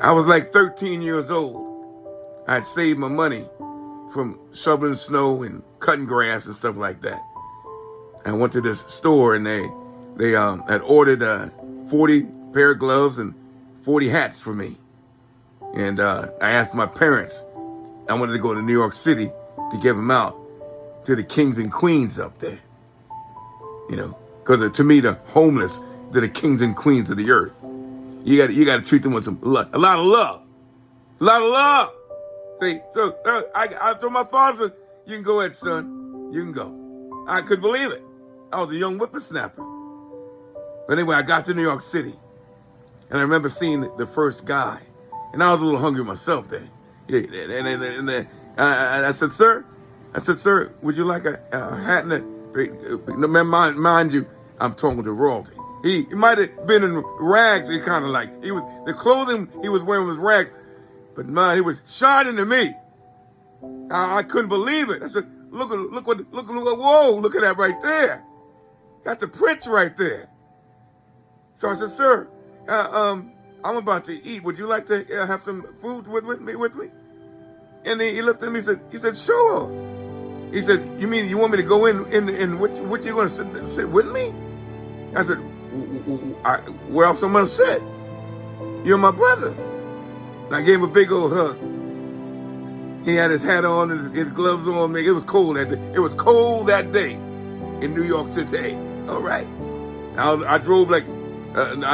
I was like 13 years old. I had saved my money from shoveling snow and cutting grass and stuff like that. I went to this store and they had ordered 40 pair of gloves and 40 hats for me. And I asked my parents, I wanted to go to New York City to give them out to the kings and queens up there. You know, because to me, the homeless, they're the kings and queens of the earth. You got to treat them with a lot of love. A lot of love. See, so I told my father, said, you can go ahead, son. You can go. I couldn't believe it. I was a young whippersnapper. But anyway, I got to New York City. And I remember seeing the first guy. And I was a little hungry myself there. And I said, sir, would you like a hat? Mind you, I'm talking to royalty. He might have been in rags. He kind of like, the clothing he was wearing was rags. But man, he was shining to me. I couldn't believe it. I said, look, whoa, look at that right there. Got the prince right there. So I said, sir, I'm about to eat. Would you like to have some food with me? And then he looked at me and he said, sure. He said, you mean you want me to go in what you going to sit with me? I said, where else am I going to sit? You're my brother. And I gave him a big old hug. He had his hat on and his gloves on. Man, it was cold that day. It was cold that day in New York City. All right. I drove I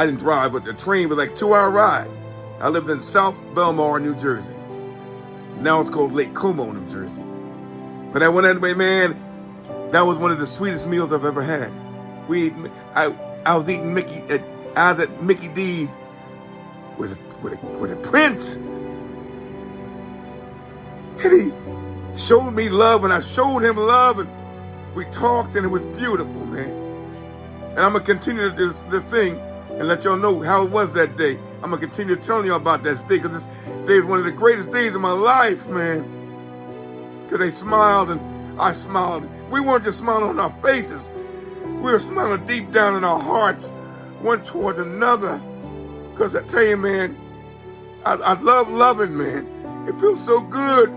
didn't drive, but the train was like a 2-hour ride. I lived in South Belmar, New Jersey. Now it's called Lake Como, New Jersey. But I went anyway, man. That was one of the sweetest meals I've ever had. I was eating I was at Mickey D's with a prince. And he showed me love, and I showed him love, and we talked, and it was beautiful, man. And I'm gonna continue this thing and let y'all know how it was that day. I'm gonna continue telling y'all about that day, because this day is one of the greatest days of my life, man. Because they smiled and I smiled. We weren't just smiling on our faces. We were smiling deep down in our hearts, one toward another. Because I tell you, man, I love loving, man. It feels so good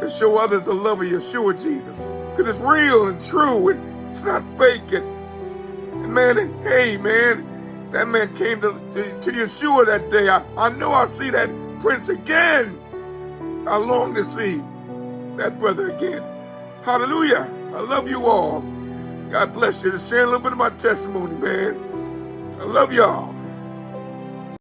to show others the love of Yeshua Jesus. Because it's real and true, and it's not fake. And man, hey, man, that man came to Yeshua that day. I know I'll see that prince again. I long to see that brother again. Hallelujah. I love you all. God bless you. To share a little bit of my testimony, man. I love y'all.